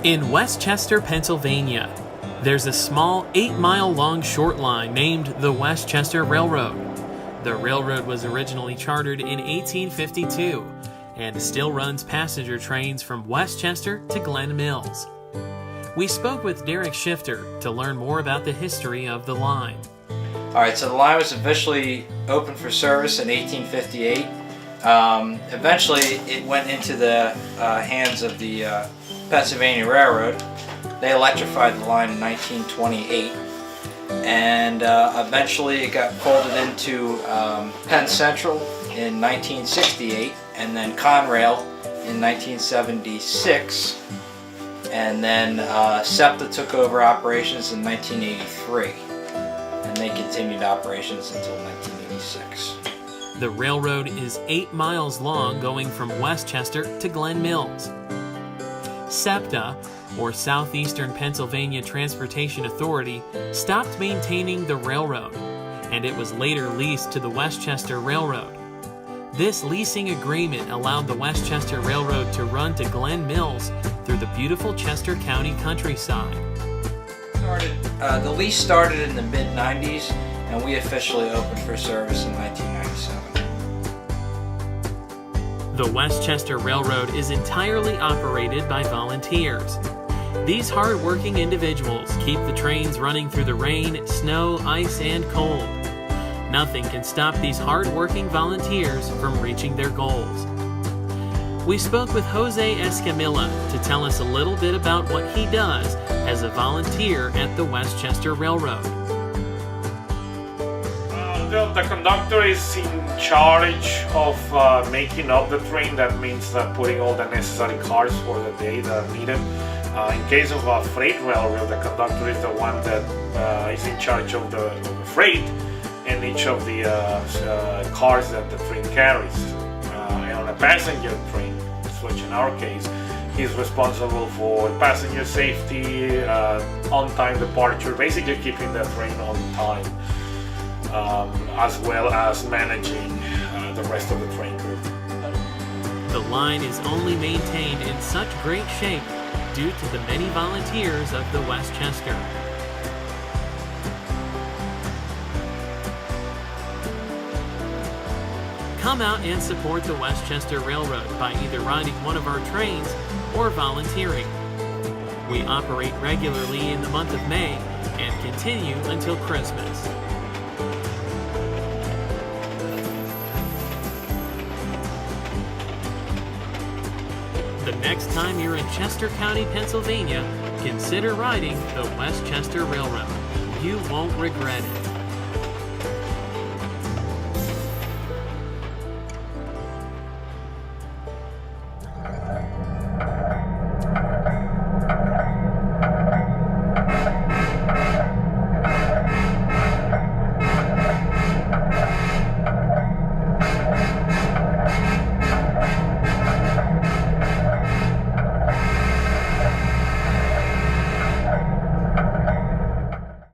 In Westchester, Pennsylvania, there's a small 8-mile-long short line named the Westchester Railroad. The railroad was originally chartered in 1852 and still runs passenger trains from Westchester to Glen Mills. We spoke with Derek Shifter to learn more about the history of the line. All right, so the line was officially opened for service in 1858. Eventually, it went into the hands of the Pennsylvania Railroad. They electrified the line in 1928, and eventually it got folded into Penn Central in 1968, and then Conrail in 1976, and then SEPTA took over operations in 1983, and they continued operations until 1986. The railroad is 8 miles long, going from Westchester to Glen Mills. SEPTA, or Southeastern Pennsylvania Transportation Authority, stopped maintaining the railroad, and it was later leased to the Westchester Railroad. This leasing agreement allowed the Westchester Railroad to run to Glen Mills through the beautiful Chester County countryside. The lease started in the mid-90s, and we officially opened for service in 1997. The Westchester Railroad is entirely operated by volunteers. These hard-working individuals keep the trains running through the rain, snow, ice, and cold. Nothing can stop these hard-working volunteers from reaching their goals. We spoke with Jose Escamilla to tell us a little bit about what he does as a volunteer at the Westchester Railroad. The conductor is in charge of making up the train. That means putting all the necessary cars for the day that are needed. In case of a freight railroad, the conductor is the one that is in charge of the freight and each of the cars that the train carries. And on a passenger train, which in our case, he's responsible for passenger safety, on-time departure, basically keeping the train on time. As well as managing the rest of the train crew. The line is only maintained in such great shape due to the many volunteers of the Westchester. Come out and support the Westchester Railroad by either riding one of our trains or volunteering. We operate regularly in the month of May and continue until Christmas. The next time you're in Chester County, Pennsylvania, consider riding the Westchester Railroad. You won't regret it.